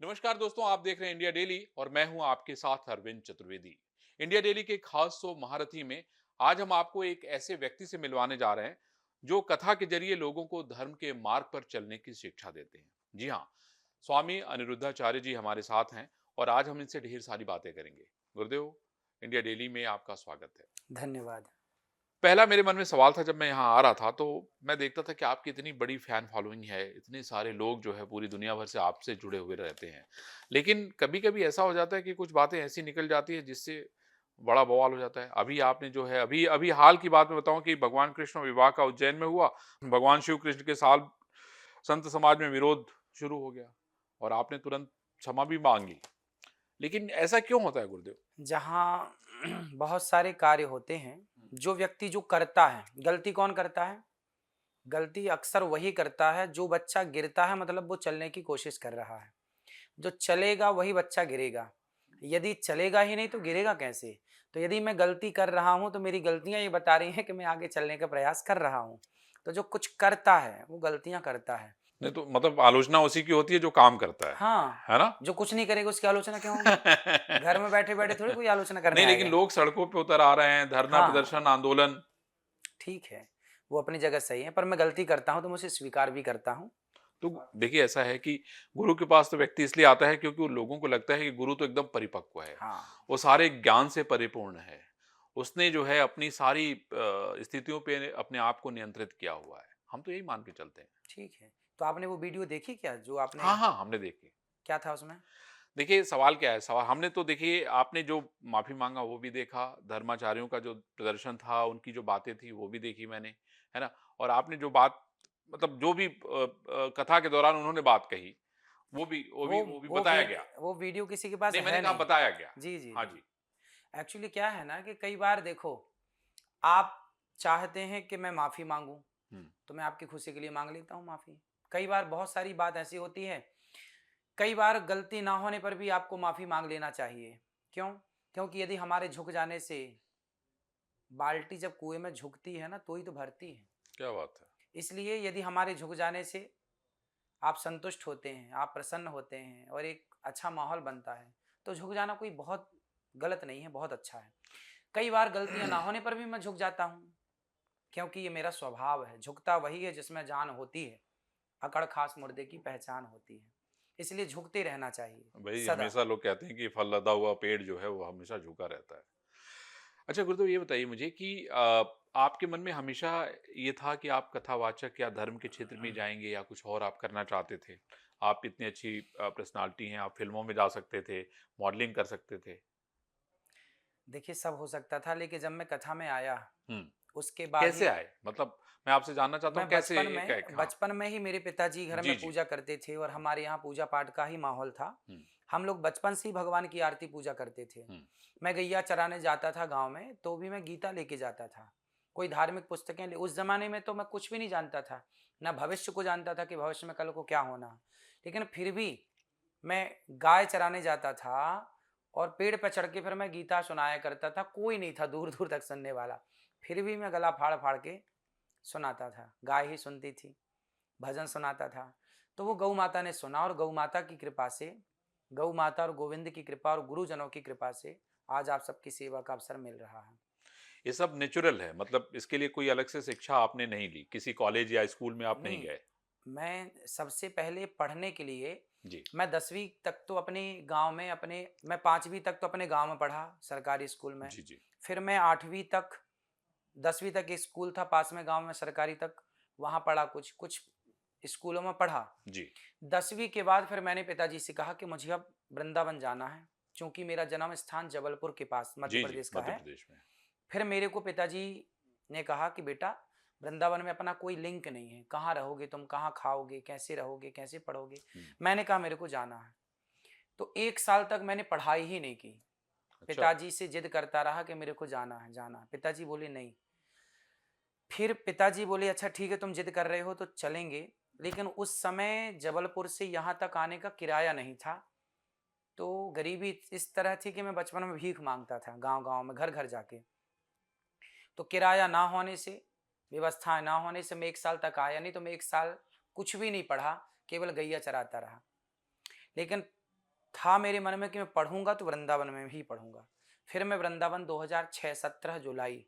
नमस्कार दोस्तों, आप देख रहे हैं इंडिया डेली और मैं हूं आपके साथ अरविंद चतुर्वेदी। इंडिया डेली के खास शो महारथी में आज हम आपको एक ऐसे व्यक्ति से मिलवाने जा रहे हैं जो कथा के जरिए लोगों को धर्म के मार्ग पर चलने की शिक्षा देते हैं। जी हाँ, स्वामी अनिरुद्धाचार्य जी हमारे साथ हैं और आज हम इनसे ढेर सारी बातें करेंगे। गुरुदेव, इंडिया डेली में आपका स्वागत है। धन्यवाद। पहला मेरे मन में सवाल था जब मैं यहाँ आ रहा था तो मैं देखता था कि आपकी इतनी बड़ी फैन फॉलोइंग है, इतने सारे लोग जो है पूरी दुनिया भर से आपसे जुड़े हुए रहते हैं। लेकिन कभी-कभी ऐसा हो जाता है कि कुछ बातें ऐसी निकल जाती है जिससे बड़ा बवाल हो जाता है। अभी आपने जो है अभी अभी हाल की बात मैं बताऊँ कि भगवान कृष्ण विवाह का उज्जैन में हुआ। भगवान शिव कृष्ण के साथ संत समाज में विरोध शुरू हो गया और आपने तुरंत क्षमा भी माँग ली। लेकिन ऐसा क्यों होता है गुरुदेव? जहाँ बहुत सारे कार्य होते हैं, जो व्यक्ति जो करता है, गलती कौन करता है? गलती अक्सर वही करता है जो बच्चा गिरता है, मतलब वो चलने की कोशिश कर रहा है। जो चलेगा वही बच्चा गिरेगा। यदि चलेगा ही नहीं तो गिरेगा कैसे? तो यदि मैं गलती कर रहा हूँ तो मेरी गलतियाँ ये बता रही हैं कि मैं आगे चलने का प्रयास कर रहा हूँ। तो जो कुछ करता है वो गलतियाँ करता है। नहीं तो मतलब आलोचना उसी की होती है जो काम करता हाँ, है ना? जो कुछ नहीं करेगा उसकी आलोचना क्यों होगी? घर में बैठे-बैठे थोड़ी कोई आलोचना करने नहीं, लेकिन आएगा। लोग सड़कों पे उतर आ रहे हैं, धरना, हाँ, प्रदर्शन, आंदोलन। ठीक है, वो अपनी जगह सही है, पर मैं गलती करता हूँ तो मैं उसे स्वीकार भी करता हूँ। तो देखिए ऐसा है कि गुरु के पास तो व्यक्ति इसलिए आता है क्योंकि उन लोगों को लगता है कि गुरु तो एकदम परिपक्व है। हाँ, वो सारे ज्ञान से परिपूर्ण है। उसने जो है अपनी सारी स्थितियों पे अपने आप को नियंत्रित किया हुआ है। हम तो यही मान के चलते हैं। ठीक है। तो आपने वो वीडियो देखी क्या जो आपने हाँ, हाँ, हमने देखी। क्या था उसमें? देखिए सवाल क्या है? सवाल हमने तो देखिए आपने जो माफ़ी माँगा वो भी देखा, धर्माचार्यों का जो प्रदर्शन था, उनकी जो बातें थी वो भी देखी मैंने, है ना? और आपने जो बात मतलब जो भी कथा के दौरान उन्होंने बात कही, वो भी वो वो भी वो भी वो वी बताया गया। वो वीडियो किसी के पास नहीं, मैंने है कहा नहीं। बताया गया। जी, जी, हाँ जी। जी। एक्चुअली क्या है ना कि कई बार देखो, आप चाहते हैं कि मैं माफ़ी माँगूँ, हुँ, तो मैं आपकी खुशी के लिए माँग लेता हूँ माफ़ी। कई बार बहुत सारी बात ऐसी होती है, कई बार गलती ना होने पर भी आपको माफ़ी माँग लेना चाहिए। क्यों? क्योंकि यदि हमारे झुक जाने से बाल्टी जब कुएँ में झुकती है ना, तो ही तो भरती है। क्या बात है! इसलिए यदि हमारे झुक जाने से आप संतुष्ट होते हैं, आप प्रसन्न होते हैं और एक अच्छा माहौल बनता है, तो झुक जाना कोई बहुत गलत नहीं है, बहुत अच्छा है। कई बार गलतियाँ ना होने पर भी मैं झुक जाता हूँ, क्योंकि ये मेरा स्वभाव है। झुकता वही है जिसमें जान होती है, अकड़ खास मुर्दे की पहचान होती है। इसलिए झुकते रहना चाहिए, भई सदा। हमेशा लोग कहते हैं कि फल लदा हुआ पेड़ जो है वो हमेशा झुका रहता है। अच्छा गुरुदेव ये बताइए मुझे कि आपके मन में हमेशा ये था कि आप कथावाचक या धर्म के क्षेत्र में जाएँगे या कुछ और आप करना चाहते थे? आप इतनी अच्छी पर्सनैलिटी हैं, आप फ़िल्मों में जा सकते थे, मॉडलिंग कर सकते थे। देखिए सब हो सकता था, लेकिन जब मैं कथा में आया, हुँ, उसके बाद कैसे ही आए? मतलब मैं आपसे जानना चाहता हूँ मैं कैसे बचपन एक में एक हाँ। बचपन में ही मेरे पिताजी घर में जी, जी। पूजा करते थे और हमारे यहाँ पूजा पाठ का ही माहौल था। हुँ, हम लोग बचपन से ही भगवान की आरती पूजा करते थे। हुँ, मैं गैया चराने जाता था गाँव में, तो भी मैं गीता लेके जाता था। कोई धार्मिक पुस्तकें ले उस ज़माने में तो मैं कुछ भी नहीं जानता था। ना भविष्य को जानता था कि भविष्य में कल को क्या होना। लेकिन फिर भी मैं गाय चराने जाता था और पेड़ पे चढ़ के फिर मैं गीता सुनाया करता था। कोई नहीं था दूर-दूर तक सुनने वाला। फिर भी मैं गला फाड़-फाड़ के सुनाता था। गाय ही सुनती थी, भजन सुनाता था। तो वो गौ माता ने सुना और गौ माता की कृपा से, गौ माता और गोविंद की कृपा और गुरुजनों की कृपा से आज आप सबकी सेवा का अवसर मिल रहा है। ये सब नेचुरल है मतलब इसके लिए कोई अलग से शिक्षा आपने नहीं ली, किसी कॉलेज या स्कूल में आप नहीं नहीं, गए? मैं सबसे पहले पढ़ने के लिए जी। मैं 10वीं तक तो अपने गाँव में अपने मैं 5वीं तक तो अपने गाँव में पढ़ा सरकारी स्कूल में। जी, जी। फिर मैं 8वीं तक 10वीं तक एक स्कूल था पास में गाँव में सरकारी तक, वहाँ पढ़ा कुछ, कुछ स्कूलों में पढ़ा। जी। 10वीं के बाद फिर मैंने पिताजी से कहा कि मुझे अब वृंदावन जाना है, चूँकि मेरा जन्म स्थान जबलपुर के पास मध्य जी, जी, प्रदेश का मध्य है। प्रदेश में। फिर मेरे को पिताजी ने कहा कि बेटा वृंदावन में अपना कोई लिंक नहीं है, कहाँ रहोगे तुम, कहाँ खाओगे, कैसे रहोगे, कैसे पढ़ोगे? हुँ, मैंने कहा मेरे को जाना है। तो 1 साल तक मैंने पढ़ाई ही नहीं की। अच्छा। पिताजी से ज़िद करता रहा कि मेरे को जाना है, जाना है। पिताजी बोले नहीं। फिर पिताजी बोले अच्छा ठीक है तुम ज़िद कर रहे हो तो चलेंगे, लेकिन उस समय जबलपुर से यहाँ तक आने का किराया नहीं था। तो गरीबी इस तरह थी कि मैं बचपन में भीख माँगता था गाँव-गाँव में, घर-घर जाके। तो किराया ना होने से, व्यवस्था ना होने से मैं 1 साल तक आया नहीं, तो मैं 1 साल कुछ भी नहीं पढ़ा, केवल गैया चराता रहा। लेकिन था मेरे मन में कि मैं पढ़ूँगा तो वृंदावन में ही पढ़ूँगा। फिर मैं वृंदावन 2006 17 जुलाई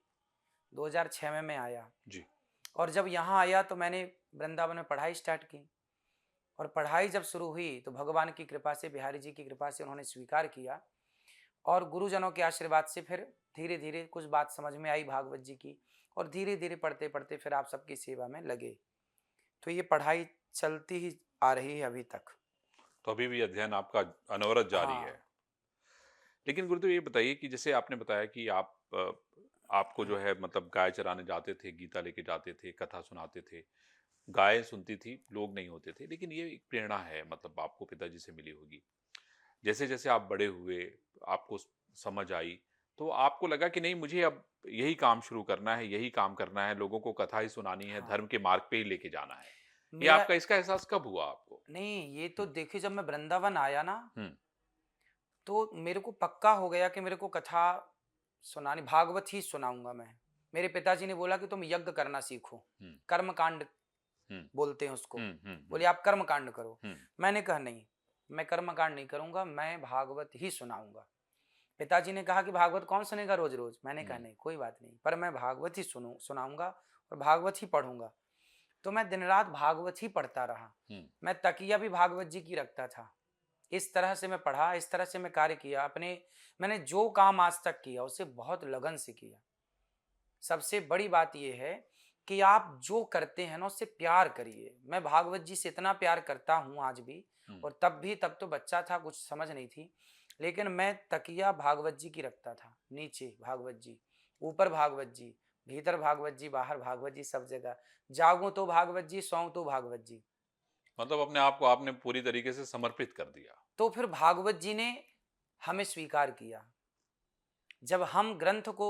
2006 में मैं आया जी। और जब यहाँ आया तो मैंने वृंदावन में पढ़ाई स्टार्ट की और पढ़ाई जब शुरू हुई तो भगवान की कृपा से, बिहारी जी की कृपा से उन्होंने स्वीकार किया और गुरुजनों के आशीर्वाद से फिर धीरे-धीरे कुछ बात समझ में आई भागवत जी की और धीरे-धीरे पढ़ते-पढ़ते फिर आप सबकी सेवा में लगे। तो ये पढ़ाई चलती ही आ रही है अभी तक। तो अभी भी अध्ययन आपका अनवरत जारी हाँ। है। लेकिन गुरुदेव ये बताइए कि जैसे आपने बताया कि आपको जो है मतलब गाय चराने जाते थे, गीता लेके जाते थे, कथा सुनाते थे। गाय सुनती थी, लोग नहीं होते थे। लेकिन ये एक प्रेरणा है मतलब आपको पिताजी से मिली होगी। जैसे-जैसे आप बड़े हुए, आपको समझ आई, तो आपको लगा कि नहीं मुझे अब यही काम शुरू करना है, यही काम करना है, लोगों को कथा ही सुनानी है, हाँ। धर्म के मार्ग पे ही लेके जाना है। ये मेरा आपका इसका एहसास कब हुआ आपको? नहीं, ये तो हुँ, देखिए जब मैं वृंदावन आया ना, हुँ, तो मेरे को पक्का हो गया कि मेरे को कथा सुनानी भागवत ही सुनाऊँगा मैं। मेरे पिताजी ने बोला कि तुम यज्ञ करना सीखो, हुँ, कर्मकांड हुँ, बोलते हैं उसको। हुँ, हुँ, हुँ, बोले आप कर्मकांड करो। हुँ, मैंने कहा नहीं, मैं कर्मकांड नहीं करूँगा, मैं भागवत ही सुनाऊँगा। पिताजी ने कहा कि भागवत कौन सुनेगा रोज़-रोज़? मैंने कहा हुँ, नहीं, कोई बात नहीं, पर मैं भागवत ही सुनाऊँगा और भागवत ही पढ़ूँगा। तो मैं दिन-रात भागवत ही पढ़ता रहा। हुँ। मैं तकिया भी भागवत जी की रखता था। इस तरह से मैं पढ़ा, इस तरह से मैं कार्य किया। मैंने जो काम आज तक किया, उसे बहुत लगन से किया। सबसे बड़ी बात ये है कि आप जो करते हैं ना, उससे प्यार करिए। मैं भागवत जी से इतना प्यार करता हूँ आज भी हुँ, और तब तो बच्चा था, कुछ समझ नहीं थी। लेकिन मैं तकिया भागवत जी की रखता था। नीचे भागवत जी, ऊपर भागवत जी, भीतर भागवत जी, बाहर भागवत जी, सब जगह। जागूँ तो भागवत जी, सोऊँ तो भागवत जी। मतलब अपने आप को आपने पूरी तरीके से समर्पित कर दिया। तो फिर भागवत जी ने हमें स्वीकार किया। जब हम ग्रंथ को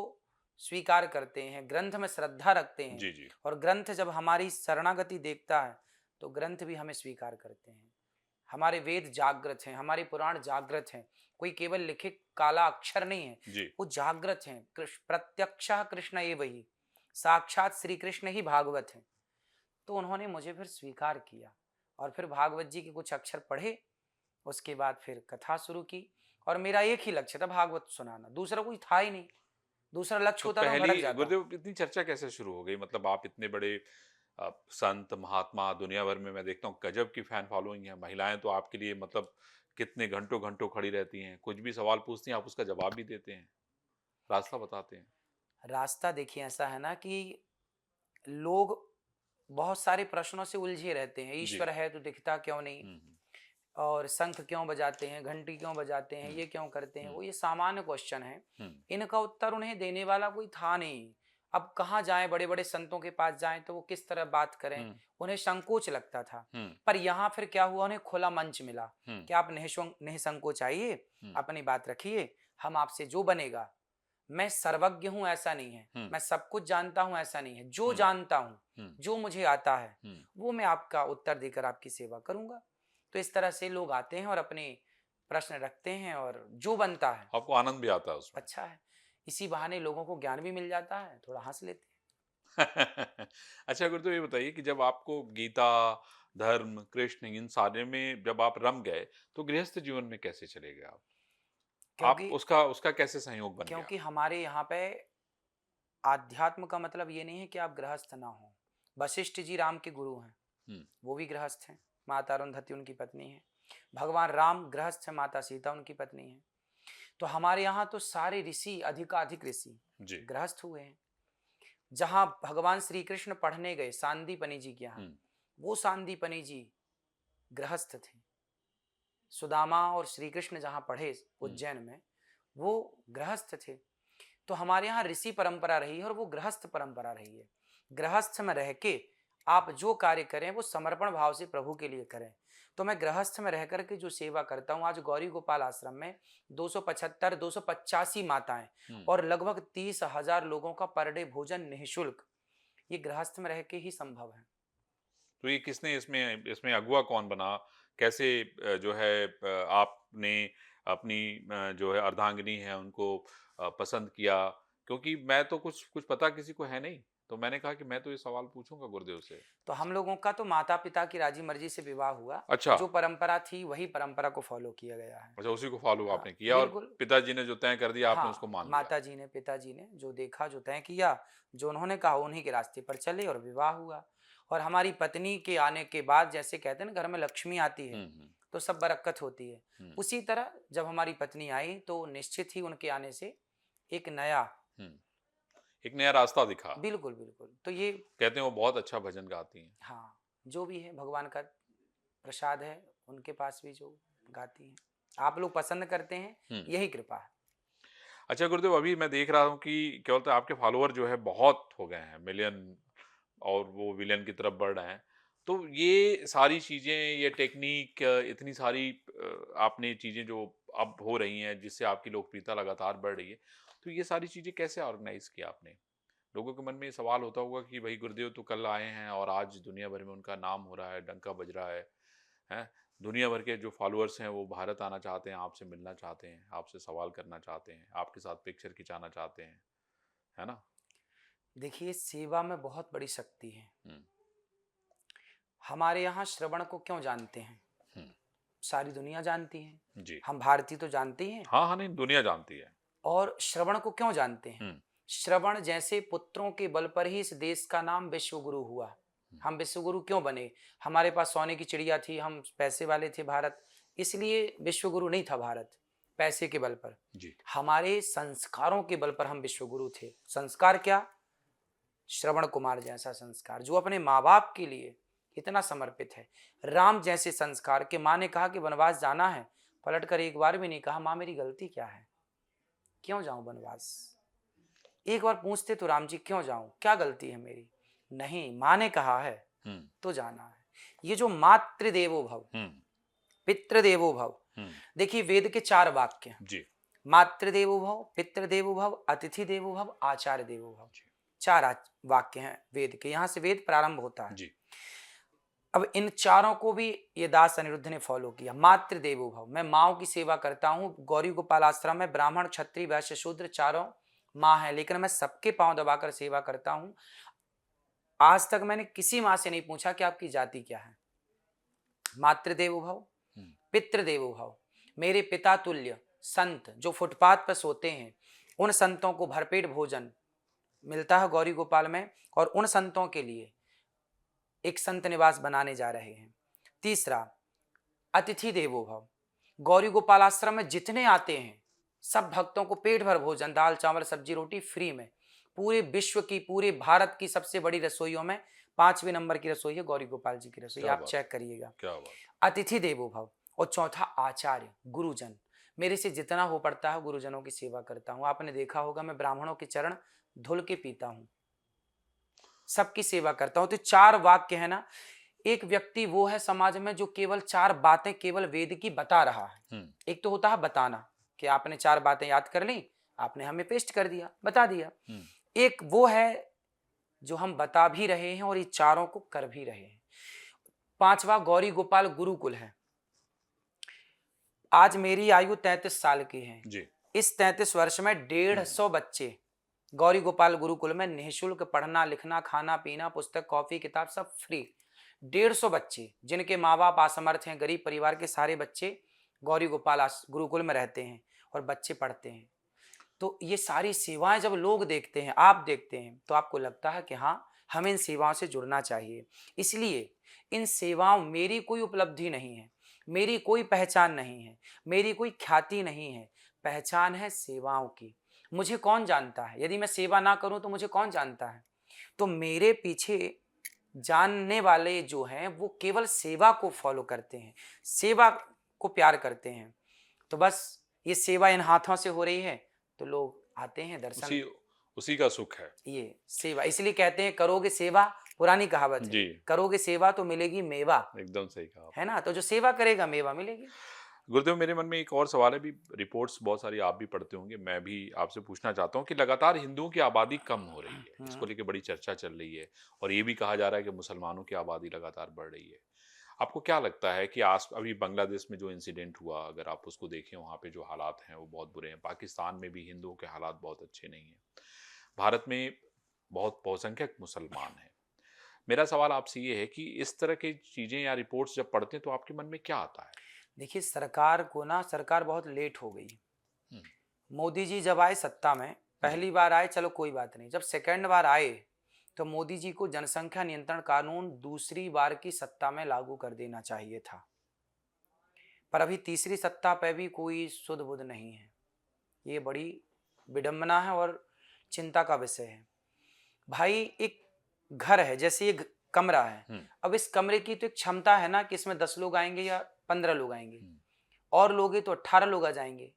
स्वीकार करते हैं, ग्रंथ में श्रद्धा रखते हैं जी, जी। और ग्रंथ जब हमारी शरणागति देखता है, तो ग्रंथ भी हमें स्वीकार करते हैं। हमारे वेद जागृत हैं, हमारे पुराण जागृत हैं। कोई केवल लिखे काला अक्षर नहीं है, जी। वो जागृत हैं। प्रत्यक्षः कृष्ण एव ही, साक्षात श्री कृष्ण ही भागवत हैं। तो उन्होंने मुझे फिर स्वीकार किया और फिर भागवत जी के कुछ अक्षर पढ़े, उसके बाद फिर कथा शुरू की और मेरा एक ही लक्ष्य था भागवत सुनाना, दूसरा कोई था ही नहीं। दूसरा लक्ष्य तो होता तो मैं पहली भटक जाता। गुरुदेव इतनी चर्चा कैसे शुरू हो गई? मतलब आप इतने बड़े संत, महात्मा दुनिया भर में मैं देखता हूँ गजब की फैन फॉलोइंग है। महिलाएँ तो आपके लिए मतलब कितने घंटों-घंटों खड़ी रहती हैं। कुछ भी सवाल पूछती हैं, आप उसका जवाब भी देते हैं, रास्ता बताते हैं। रास्ता देखिए ऐसा है ना कि लोग बहुत सारे प्रश्नों से उलझे रहते हैं। जी। ईश्वर है तो दिखता क्यों नहीं? हुँ, हुँ, और शंख क्यों बजाते हैं? घंटी क्यों बजाते हैं? हुँ, ये क्यों करते हैं? हुँ, वो ये सामान्य क्वेश्चन है। हुँ, इनका उत्तर उन्हें देने वाला कोई था नहीं। अब कहाँ जाएँ, बड़े-बड़े संतों के पास जाएँ तो वो किस तरह बात करें? हुँ, उन्हें संकोच लगता था। हुँ, पर यहाँ फिर क्या हुआ, उन्हें खुला मंच मिला हुँ, कि आप निःसंकोच आइए, हुँ, अपनी बात रखिए, हम आपसे जो बनेगा। मैं सर्वज्ञ हूँ ऐसा नहीं है, हुँ, मैं सब कुछ जानता हूँ ऐसा नहीं है। जो हुँ, जानता हूँ, हुँ, जो मुझे आता है, हुँ। वो मैं आपका उत्तर देकर आपकी सेवा करूँगा। तो इस तरह से लोग आते हैं और अपने प्रश्न रखते हैं और जो बनता है, आपको आनंद भी आता है उसमें। अच्छा है। इसी बहाने लोगों को ज्ञान भी मिल जाता है, थोड़ा हँस लेते हैं। अच्छा गुरुदेव ये बताइए कि जब आपको गीता, धर्म, कृष्ण इन सारे में जब आप रम गए, तो गृहस्थ जीवन में कैसे चले गए आप? आप क्योंकि उसका उसका कैसे संयोग बन गया? क्योंकि हमारे यहाँ पे आध्यात्म का मतलब ये नहीं है कि आप गृहस्थ ना हो। वशिष्ठ जी राम के गुरु हैं, हुँ, वो भी गृहस्थ हैं। माता अरुंधति उनकी पत्नी है। भगवान राम गृहस्थ हैं, माता सीता उनकी पत्नी है। तो हमारे यहाँ तो सारे ऋषि, अधिकाधिक ऋषि जी। गृहस्थ हुए हैं। जहाँ भगवान श्री कृष्ण पढ़ने गए सांदीपनि जी के हुँ, यहाँ, वो सांदीपनि जी गृहस्थ थे। सुदामा और श्री कृष्ण जहाँ पढ़े हुँ, उज्जैन में, वो गृहस्थ थे। तो हमारे यहाँ ऋषि परंपरा रही है और वो गृहस्थ परंपरा रही है। गृहस्थ में रह के आप जो कार्य करें वो समर्पण भाव से प्रभु के लिए करें। तो मैं गृहस्थ में रह करके जो सेवा करता हूँ, आज गौरी गोपाल आश्रम में 275 285 माताएं हुँ। और लगभग 30,000 लोगों का पर डे भोजन निःशुल्क, ये गृहस्थ में रह के ही संभव है। तो ये किसने इसमें इसमें अगुवा कौन बना? कैसे जो है आपने अपनी जो है अर्धांगिनी है उनको पसंद किया? क्योंकि मैं तो कुछ कुछ पता किसी को है नहीं। तो मैंने कहा कि मैं तो ये सवाल पूछूंगा गुरुदेव से। तो हम लोगों का तो माता-पिता की राजी मर्जी से विवाह हुआ। अच्छा, जो परंपरा थी वही परंपरा को फॉलो किया गया है। अच्छा उसी को फॉलो हाँ, आपने किया और बिल्कुल। पिताजी ने जो तय कर दिया आपने उसको हाँ, मान लिया। माताजी ने, पिताजी ने जो देखा, जो तय किया, जो उन्होंने कहा उन्हीं के रास्ते पर चले और विवाह हुआ। और हमारी पत्नी के आने के बाद जैसे कहते हैं ना घर में लक्ष्मी आती है, हुँ। तो सब बरकत होती है। हुँ, उसी तरह जब हमारी पत्नी आई तो निश्चित ही उनके आने से एक नया हुँ। एक नया रास्ता दिखा। बिल्कुल, बिल्कुल। तो ये कहते हैं वो बहुत अच्छा भजन गाती हैं। हाँ, जो भी है भगवान का प्रसाद है, उनके पास भी जो गाती हैं। आप लोग पसंद करते हैं, हुँ। यही कृपा है। अच्छा गुरुदेव, अभी मैं देख रहा हूँ कि क्या बोलते हैं आपके फॉलोवर जो है बहुत हो गए हैं, मिलियन और वो विलियन की तरफ बढ़ रहे हैं। तो ये सारी चीज़ें, ये टेक्नीक, इतनी सारी आपने चीज़ें जो अब हो रही हैं जिससे आपकी लोकप्रियता लगातार बढ़ रही है। तो ये सारी चीज़ें कैसे ऑर्गेनाइज़ किया आपने? लोगों के मन में ये सवाल होता होगा कि भई गुरुदेव तो कल आए हैं और आज दुनिया भर में उनका नाम हो रहा है, डंका बज रहा है। हैं? दुनिया भर के जो फॉलोअर्स हैं वो भारत आना चाहते हैं, आपसे मिलना चाहते हैं, आपसे सवाल करना चाहते हैं, आपके साथ पिक्चर खिंचाना चाहते हैं, है ना? देखिए, सेवा में बहुत बड़ी शक्ति है। हुँ, हमारे यहाँ श्रवण को क्यों जानते हैं? हुँ, सारी दुनिया जानती है। जी। हम भारतीय तो जानते ही हैं। हाँ, हाँ, नहीं दुनिया जानती है। और श्रवण को क्यों जानते हैं? हुँ, श्रवण जैसे पुत्रों के बल पर ही इस देश का नाम विश्वगुरु हुआ। हुँ, हम विश्वगुरु क्यों बने? हमारे पास सोने की चिड़िया थी, हम पैसे वाले थे भारत, इसलिए विश्वगुरु नहीं था भारत, पैसे के बल पर। जी। हमारे संस्कारों के बल पर हम विश्वगुरु थे। संस्कार क्या? श्रवण कुमार जैसा संस्कार जो अपने माँ-बाप के लिए इतना समर्पित है। राम जैसे संस्कार कि माँ ने कहा कि वनवास जाना है, पलटकर एक बार भी नहीं कहा माँ मेरी गलती क्या है? क्यों जाऊँ वनवास? एक बार पूछते तो राम जी क्यों जाऊँ? क्या गलती है मेरी? नहीं, माँ ने कहा है हुँ, तो जाना है। ये जो मातृदेवो भव, हुँ, पितृदेवो भव, हुँ, देखिए वेद के 4 वाक्य हैं। जी, मातृदेवो भव, पितृदेवो भव, अतिथि देवो भव, आचार्य देवो भव। जी, 4 वाक्य हैं वेद के, यहाँ से वेद प्रारंभ होता है। जी, अब इन चारों को भी ये दास अनिरुद्ध ने फॉलो किया। मातृदेवो भव, मैं माँओं की सेवा करता हूँ। गौरी गोपाल आश्रम में ब्राह्मण, क्षत्रिय, वैश्य, शूद्र चारों माँ हैं, लेकिन मैं सबके पाँव दबाकर सेवा करता हूँ। आज तक मैंने किसी माँ से नहीं पूछा कि आपकी जाति क्या है। मातृदेवो भव, हुँ, पितृदेवो भव, मेरे पिता तुल्य संत जो फुटपाथ पर सोते हैं, उन संतों को भरपेट भोजन मिलता है गौरी गोपाल में, और उन संतों के लिए एक संत निवास बनाने जा रहे हैं। तीसरा, अतिथि देवो भव, गौरी गोपाल आश्रम में जितने आते हैं सब भक्तों को पेट भर भोजन, दाल चावल सब्जी रोटी फ्री में। पूरे विश्व की, पूरे भारत की सबसे बड़ी रसोइयों में 5वें नंबर की रसोई है गौरी गोपाल जी की रसोई, क्या आप बात चेक है! करिएगा। क्या बात है! अतिथि देवो भव, और चौथा आचार्य गुरुजन, मेरे से जितना हो पड़ता है गुरुजनों की सेवा करता हूँ। आपने देखा होगा मैं ब्राह्मणों के चरण धुल के पीता हूँ, सबकी सेवा करता हूँ। तो 4 वाक्य है ना, एक व्यक्ति वो है समाज में जो केवल 4 बातें केवल वेद की बता रहा है। हुँ, एक तो होता है बताना कि आपने 4 बातें याद कर ली, आपने हमें पेस्ट कर दिया, बता दिया। हुँ, एक वो है जो हम बता भी रहे हैं और ये चारों को कर भी रहे हैं। 5वां गौरी गोपाल गुरुकुल है। आज मेरी आयु 33 साल की है। जी, इस 33 वर्ष में 150 बच्चे गौरी गोपाल गुरुकुल में निःशुल्क पढ़ना लिखना खाना पीना पुस्तक कॉफी किताब सब फ्री। 150 बच्चे जिनके माँ बाप असमर्थ हैं, गरीब परिवार के सारे बच्चे गौरी गोपाल गुरुकुल में रहते हैं और बच्चे पढ़ते हैं। तो ये सारी सेवाएं जब लोग देखते हैं, आप देखते हैं, तो आपको लगता है कि हाँ, हमें इन सेवाओं से जुड़ना चाहिए। इसलिए इन सेवाओं, मेरी कोई उपलब्धि नहीं है, मेरी कोई पहचान नहीं है, मेरी कोई ख्याति नहीं है, पहचान है सेवाओं की। मुझे कौन जानता है? यदि मैं सेवा ना करूं तो मुझे कौन जानता है? तो मेरे पीछे जानने वाले जो हैं वो केवल सेवा को फॉलो करते हैं, सेवा को प्यार करते हैं। तो बस ये सेवा इन हाथों से हो रही है तो लोग आते हैं दर्शन। उसी उसी का सुख है। ये सेवा इसलिए कहते हैं करोगे सेवा, पुरानी कहावत है, जी, करोगे सेवा तो मिलेगी मेवा, एकदम सही कहा है आपने। ना? तो जो सेवा करेगा मेवा मिलेगी। गुरुदेव मेरे मन में एक और सवाल है, भी रिपोर्ट्स बहुत सारी आप भी पढ़ते होंगे, मैं भी आपसे पूछना चाहता हूँ कि लगातार हिंदुओं की आबादी कम हो रही है, इसको हम्म। लेके बड़ी चर्चा चल रही है और ये भी कहा जा रहा है कि मुसलमानों की आबादी लगातार बढ़ रही है। आपको क्या लगता है कि आज अभी बांग्लादेश में जो इंसिडेंट हुआ, अगर आप उसको देखें वहाँ पे जो हालात हैं वो बहुत बुरे हैं, पाकिस्तान में भी हिंदुओं के हालात बहुत अच्छे नहीं हैं। भारत में बहुत बहुसंख्यक मुसलमान हैं। मेरा सवाल आपसे ये है कि इस तरह की चीज़ें या रिपोर्ट्स जब पढ़ते हैं तो आपके मन में क्या आता है? देखिए सरकार बहुत लेट हो गई। हुँ, मोदी जी जब आए सत्ता में, जी, पहली बार आए चलो कोई बात नहीं, जब सेकंड बार आए तो मोदी जी को जनसंख्या नियंत्रण कानून दूसरी बार की सत्ता में लागू कर देना चाहिए था। पर अभी तीसरी सत्ता पे भी कोई सुध बुध नहीं है। ये बड़ी विडंबना है और चिंता का विषय है। भाई एक घर है, जैसे ये कमरा है। हुँ, अब इस कमरे की तो एक क्षमता है ना कि इसमें 10 लोग आएंगे या 15 लोग आएंगे, हुँ, और लोग हैं तो 18 लोग आ जाएंगे।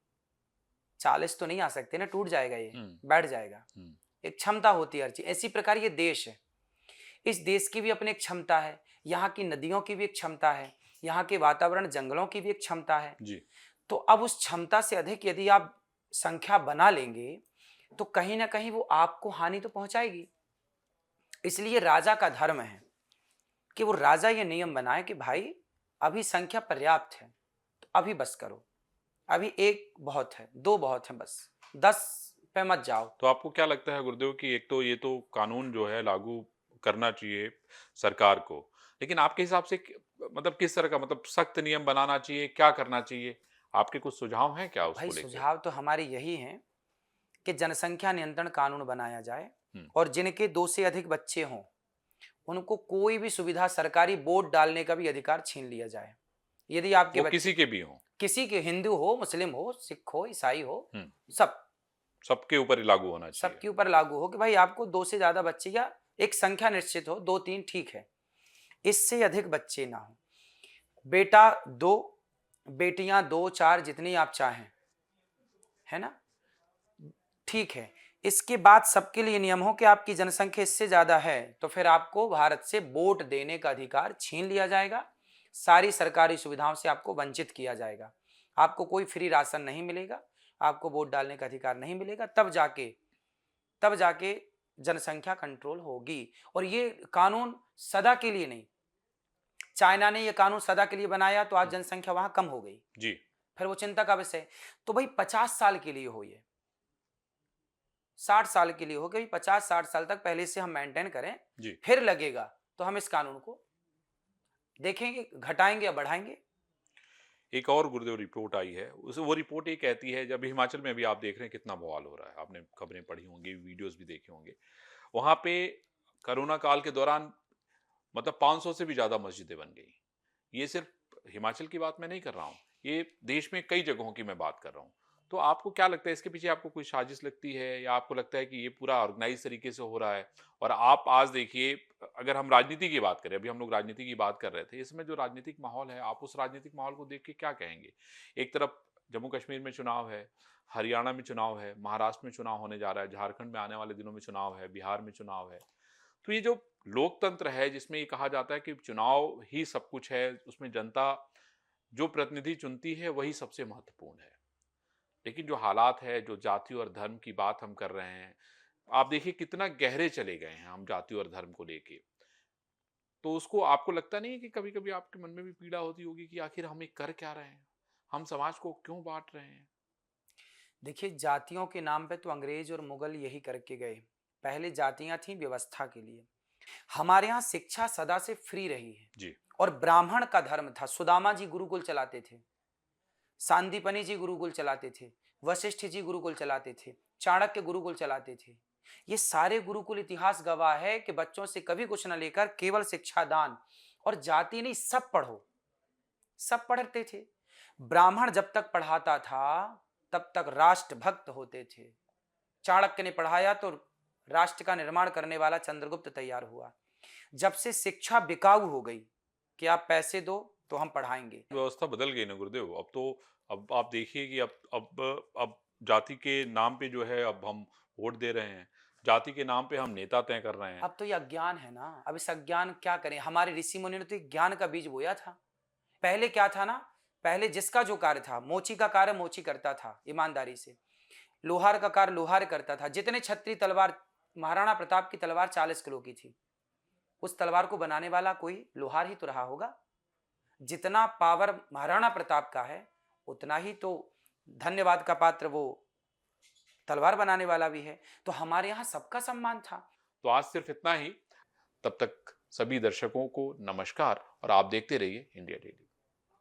40 तो नहीं आ सकते ना, टूट जाएगा, ये हुँ, बैठ जाएगा। हुँ, एक क्षमता होती है हर चीज। इसी प्रकार ये देश है, इस देश की भी अपनी एक क्षमता है, यहाँ की नदियों की भी एक क्षमता है, यहाँ के वातावरण जंगलों की भी एक क्षमता है। जी, तो अब उस क्षमता से अधिक यदि आप संख्या बना लेंगे तो कहीं ना कहीं वो आपको हानि तो पहुंचाएगी। इसलिए राजा का धर्म है कि वो राजा ये नियम बनाए कि भाई अभी संख्या पर्याप्त है, तो अभी बस करो, अभी एक बहुत है, दो बहुत है, बस 10 पे मत जाओ। तो आपको क्या लगता है गुरुदेव कि एक तो ये तो कानून जो है लागू करना चाहिए सरकार को, लेकिन आपके हिसाब से मतलब किस तरह का मतलब सख्त नियम बनाना चाहिए, क्या करना चाहिए? आपके कुछ सुझाव हैं क्या भाई उसको लेके? सुझाव तो हमारे यही हैं कि जनसंख्या नियंत्रण कानून बनाया जाए हुँ, और जिनके 2 से अधिक बच्चे हों उनको कोई भी सुविधा, सरकारी वोट डालने का भी अधिकार छीन लिया जाए। यदि आपके वो बच्चे किसी के भी हों। किसी के, हिंदू हो, मुस्लिम हो, सिख हो, ईसाई हो, हुँ, सब सबके ऊपर ही लागू होना चाहिए। सबके ऊपर लागू हो कि भाई आपको 2 से ज्यादा बच्चे, या एक संख्या निश्चित हो, 2-3 ठीक है, इससे अधिक बच्चे ना हो। बेटा 2, बेटियां 2-4 जितनी आप चाहें, है ना? ठीक है। इसके बाद सबके लिए नियम हो कि आपकी जनसंख्या इससे ज्यादा है तो फिर आपको भारत से वोट देने का अधिकार छीन लिया जाएगा। सारी सरकारी सुविधाओं से आपको वंचित किया जाएगा। आपको कोई फ्री राशन नहीं मिलेगा, आपको वोट डालने का अधिकार नहीं मिलेगा। तब जाके जनसंख्या कंट्रोल होगी। और ये कानून सदा के लिए नहीं। चाइना ने ये कानून सदा के लिए बनाया तो आज हुँ, जनसंख्या वहां कम हो गई, जी, फिर वो चिंता का विषय है। तो भाई 50 साल के लिए हो, ये 60 साल के लिए हो गई, 50-60 साल तक पहले से हम मेंटेन करें, जी। फिर लगेगा तो हम इस कानून को देखेंगे, घटाएंगे या बढ़ाएंगे। एक और गुरुदेव रिपोर्ट आई है, उस वो रिपोर्ट ये कहती है जब हिमाचल में अभी आप देख रहे हैं कितना बवाल हो रहा है, आपने खबरें पढ़ी होंगी, वीडियोज़ भी देखे होंगे। वहाँ पे कोरोना काल के दौरान मतलब 500 से भी ज़्यादा मस्जिदें बन गई। ये सिर्फ हिमाचल की बात मैं नहीं कर रहा हूँ, ये देश में कई जगहों की मैं बात कर रहा हूँ। तो आपको क्या लगता है इसके पीछे आपको कोई साजिश लगती है या आपको लगता है कि ये पूरा ऑर्गेनाइज़ तरीके से हो रहा है? और आप आज देखिए अगर हम राजनीति की बात करें, अभी हम लोग राजनीति की बात कर रहे थे, इसमें जो राजनीतिक माहौल है, आप उस राजनीतिक माहौल को देख के क्या कहेंगे? एक तरफ जम्मू-कश्मीर में चुनाव है, हरियाणा में चुनाव है, महाराष्ट्र में चुनाव होने जा रहा है, झारखंड में आने वाले दिनों में चुनाव है, बिहार में चुनाव है। तो ये जो लोकतंत्र है जिसमें ये कहा जाता है कि चुनाव ही सब कुछ है, उसमें जनता जो प्रतिनिधि चुनती है वही सबसे महत्वपूर्ण है। लेकिन जो हालात है, जो जाति और धर्म की बात हम कर रहे हैं, आप देखिए कितना गहरे चले गए हैं हम जाति और धर्म को लेके। तो उसको आपको लगता नहीं है कि कभी-कभी आपके मन में भी पीड़ा होती होगी कि आखिर हम ये कर क्या रहे हैं? हम समाज को क्यों बाँट रहे हैं? देखिए जातियों के नाम पे तो अंग्रेज और मुगल यही करके गए। पहले जातियां थी व्यवस्था के लिए। हमारे यहाँ शिक्षा सदा से फ्री रही है जी, और ब्राह्मण का धर्म था। सुदामा जी गुरुकुल चलाते थे, सांदीपनी जी गुरुकुल चलाते थे, वशिष्ठ जी गुरुकुल चलाते थे, चाणक्य गुरुकुल चलाते थे। ये सारे गुरुकुल इतिहास गवाह है कि बच्चों से कभी कुछ न लेकर केवल शिक्षा दान, और जाति नहीं, सब पढ़ो, सब पढ़ते थे। ब्राह्मण जब तक पढ़ाता था तब तक राष्ट्रभक्त होते थे। चाणक्य ने पढ़ाया तो राष्ट्र का निर्माण करने वाला चंद्रगुप्त तैयार हुआ। जब से शिक्षा बिकाऊ हो गई कि आप पैसे दो तो हम पढ़ाएंगे। व्यवस्था बदल गई ना गुरुदेव। अब तो अब आप देखिए कि अब जाति के नाम पे जो है अब हम वोट दे रहे हैं। जाति के नाम पे हम नेता तय कर रहे हैं। अब तो ये अज्ञान है ना। अब इस अज्ञान क्या करें, हमारे ऋषि मुनि ने तो एक ज्ञान का बीज बोया था। पहले क्या था ना, पहले जिसका जो कार्य था, मोची का कार्य मोची करता था ईमानदारी से, लोहार का कार्य लोहार करता था। जितने छत्री तलवार, महाराणा प्रताप की तलवार 40 किलो की थी, उस तलवार को बनाने वाला कोई लोहार ही तो रहा होगा। जितना पावर महाराणा प्रताप का है उतना ही तो धन्यवाद का पात्र वो तलवार बनाने वाला भी है। तो हमारे यहाँ सबका सम्मान था। तो आज सिर्फ इतना ही। तब तक सभी दर्शकों को नमस्कार और आप देखते रहिए इंडिया डेली।